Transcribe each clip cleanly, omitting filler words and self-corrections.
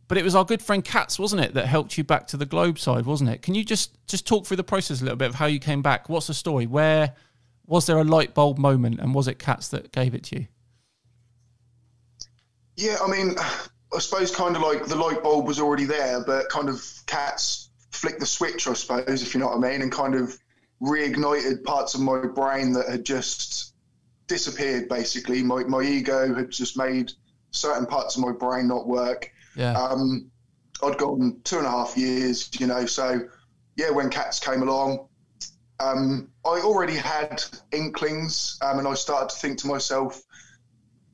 But it was our good friend Katz, wasn't it, that helped you back to the globe side, wasn't it? Can you just talk through the process a little bit of how you came back? What's the story? Where was there a light bulb moment, and was it Katz that gave it to you? Yeah, I mean, I suppose kind of like the light bulb was already there, but kind of Katz flicked the switch, I suppose, if you know what I mean, and kind of reignited parts of my brain that had just disappeared, basically. My ego had just made certain parts of my brain not work. Yeah. I'd gone 2.5 years, you know, so yeah, when Katz came along, I already had inklings, and I started to think to myself,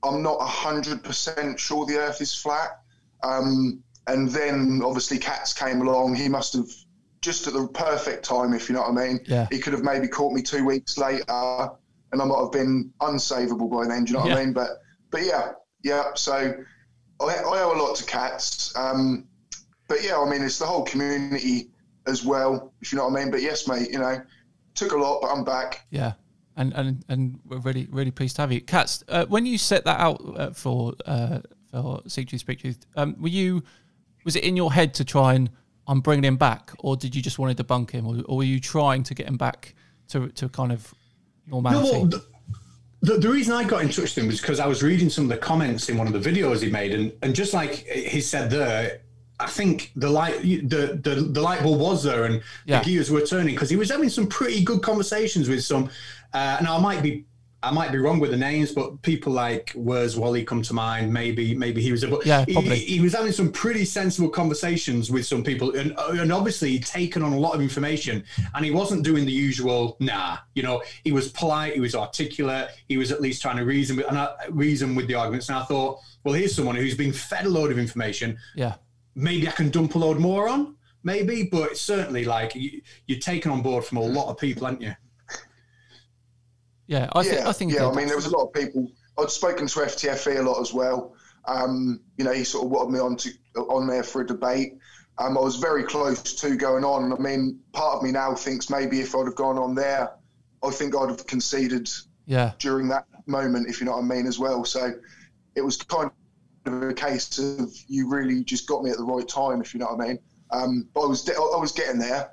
I'm not 100% sure the earth is flat. And then obviously Katz came along. He must have just at the perfect time, if you know what I mean. Yeah. He could have maybe caught me 2 weeks later and I might have been unsavable by then, do you know what I mean? But yeah. So I owe a lot to Katz. But yeah, I mean, it's the whole community as well, if you know what I mean. But yes, mate, you know, took a lot, but I'm back. Yeah. And we're really, really pleased to have you. Katz, when you set that out for Seek Truth, Speak Truth, was it in your head to try and I'm bringing him back, or did you just want to debunk him, or were you trying to get him back to kind of normality? No, well, the reason I got in touch with him was because I was reading some of the comments in one of the videos he made, and just like he said there, I think the light bulb was there, and the gears were turning, because he was having some pretty good conversations with some. Now I might be wrong with the names, but people like Where's Wally come to mind. Maybe he was. But he was having some pretty sensible conversations with some people, and obviously he'd taken on a lot of information, and he wasn't doing the usual. Nah, you know, he was polite, he was articulate, he was at least trying to reason with the arguments. And I thought, well, here's someone who's been fed a load of information. Yeah, maybe I can dump a load more on, maybe, but certainly like you're taken on board from a lot of people, aren't you? Yeah, I think. Yeah, I mean, there was a lot of people. I'd spoken to FTFE a lot as well. You know, he sort of wanted me on there for a debate. I was very close to going on. I mean, part of me now thinks maybe if I'd have gone on there, I think I'd have conceded during that moment, if you know what I mean, as well. So it was kind of a case of you really just got me at the right time, if you know what I mean. But I was getting there.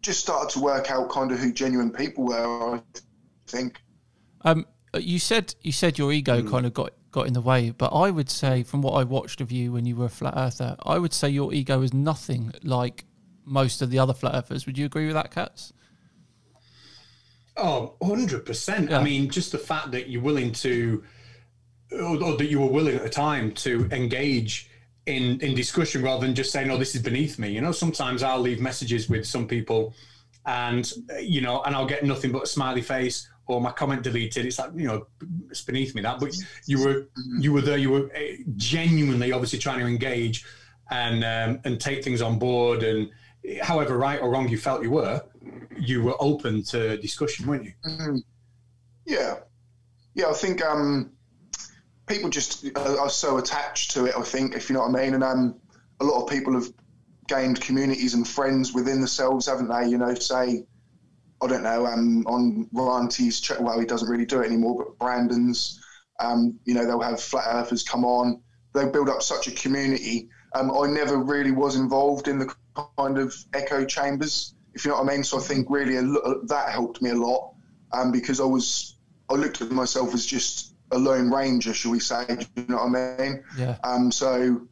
Just started to work out kind of who genuine people were, I think. You said your ego kind of got in the way, but I would say, from what I watched of you when you were a flat earther, I would say your ego is nothing like most of the other flat earthers. Would you agree with that, Katz? Oh, 100%. Yeah. I mean, just the fact that you're willing to, or that you were willing at the time to engage in discussion rather than just saying, no, this is beneath me. You know, sometimes I'll leave messages with some people and, you know, and I'll get nothing but a smiley face or my comment deleted. It's like, you know, it's beneath me that. But you were there, you were genuinely obviously trying to engage and take things on board, and however right or wrong you felt you were open to discussion, weren't you? Mm-hmm. Yeah. I think people just are so attached to it, I think, if you know what I mean. And a lot of people have gained communities and friends within themselves, haven't they? You know, say, I don't know, on Ranty's, well, he doesn't really do it anymore, but Brandon's, you know, they'll have flat earthers come on. They build up such a community. I never really was involved in the kind of echo chambers, if you know what I mean. So I think really that helped me a lot, because I looked at myself as just a lone ranger, shall we say, do you know what I mean? Yeah. So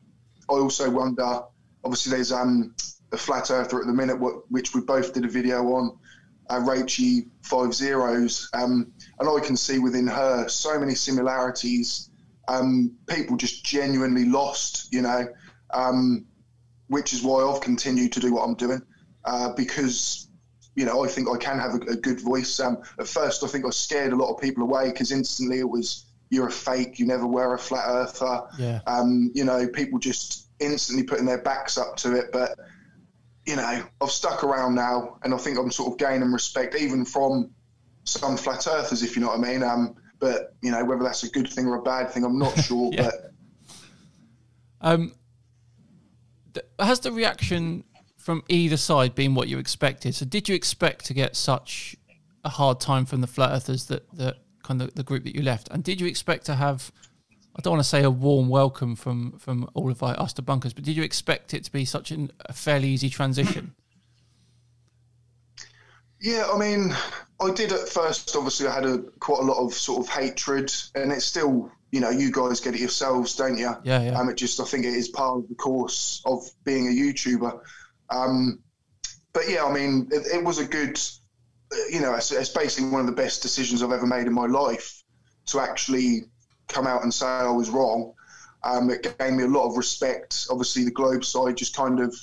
I also wonder, obviously there's a flat earther at the minute, which we both did a video on, Rachie 50s, and I can see within her so many similarities. People just genuinely lost, you know, which is why I've continued to do what I'm doing, because, you know, I think I can have a good voice. At first, I think I scared a lot of people away because instantly it was, you're a fake, you never were a flat earther. Yeah. You know, people just instantly putting their backs up to it. But, you know, I've stuck around now, and I think I'm sort of gaining respect even from some flat earthers, if you know what I mean. But, you know, whether that's a good thing or a bad thing, I'm not sure. Yeah. But has the reaction from either side been what you expected? So did you expect to get such a hard time from the flat earthers, that kind of the group that you left? And did you expect to have, I don't want to say a warm welcome from all of us debunkers, but did you expect it to be such a fairly easy transition? Yeah, I mean, I did at first. Obviously, I had quite a lot of sort of hatred, and it's still, you know, you guys get it yourselves, don't you? Yeah, yeah. I think it is part of the course of being a YouTuber. But yeah, I mean, it was a good, you know, it's basically one of the best decisions I've ever made in my life to actually come out and say I was wrong. It gave me a lot of respect. Obviously, the Globe side just kind of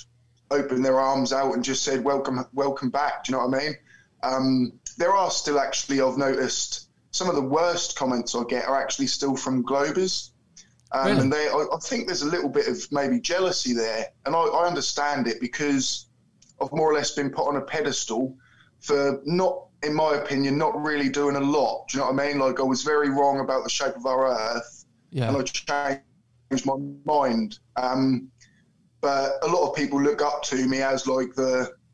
opened their arms out and just said, welcome back. Do you know what I mean? There are still actually, I've noticed, some of the worst comments I get are actually still from Globers. Really? And I think there's a little bit of maybe jealousy there. And I understand it because I've more or less been put on a pedestal for not, in my opinion, not really doing a lot. Do you know what I mean? Like, I was very wrong about the shape of our Earth. Yeah. And I changed my mind. But a lot of people look up to me as like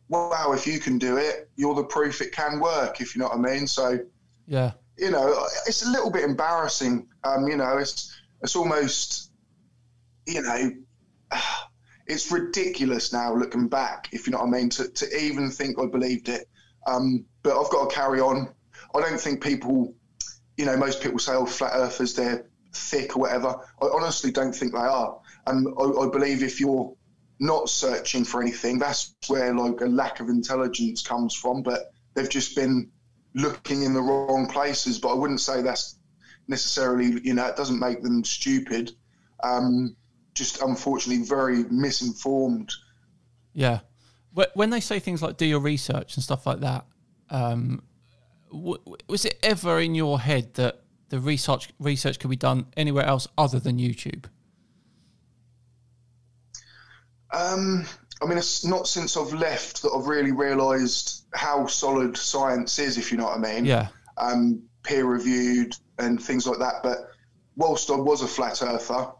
wow, if you can do it, you're the proof it can work, if you know what I mean. So, yeah, you know, it's a little bit embarrassing. You know, it's almost, you know, it's ridiculous now looking back, if you know what I mean, to even think I believed it. But I've got to carry on. I don't think people, you know, most people say, oh, flat earthers, they're thick or whatever. I honestly don't think they are. And I believe if you're not searching for anything, that's where like a lack of intelligence comes from. But they've just been looking in the wrong places. But I wouldn't say that's necessarily, you know, it doesn't make them stupid. Just unfortunately very misinformed. Yeah. When they say things like do your research and stuff like that, was it ever in your head that the research could be done anywhere else other than YouTube? I mean, it's not since I've left that I've really realised how solid science is, if you know what I mean. Yeah. Peer-reviewed and things like that. But whilst I was a flat earther,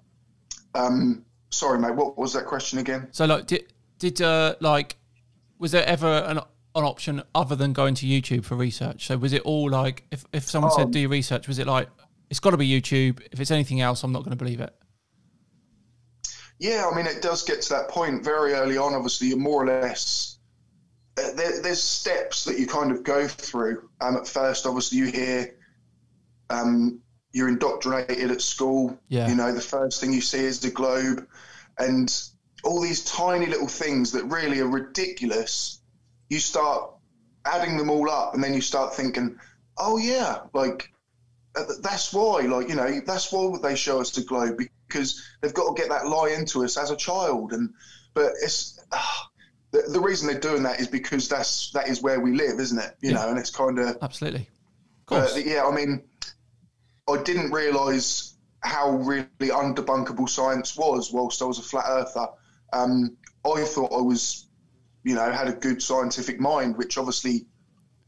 sorry, mate, what was that question again? So, like, did like, was there ever an option other than going to YouTube for research? So was it all like, if someone said do your research, was it like, it's got to be YouTube, if it's anything else, I'm not going to believe it? Yeah, I mean, it does get to that point very early on. Obviously, you're more or less, there's steps that you kind of go through. At first, obviously, you hear you're indoctrinated at school. Yeah. You know, the first thing you see is the Globe. And all these tiny little things that really are ridiculous, you start adding them all up, and then you start thinking, oh, yeah, like, that's why, like, you know, that's why they show us the Globe, because they've got to get that lie into us as a child. But it's the reason they're doing that is because that is where we live, isn't it? You know, and it's kind of absolutely. Of course. Yeah, I mean, I didn't realise how really undebunkable science was whilst I was a flat earther. I thought I was, you know, had a good scientific mind, which obviously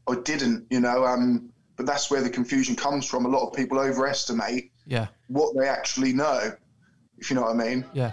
I didn't, you know. But that's where the confusion comes from. A lot of people overestimate what they actually know, if you know what I mean. Yeah.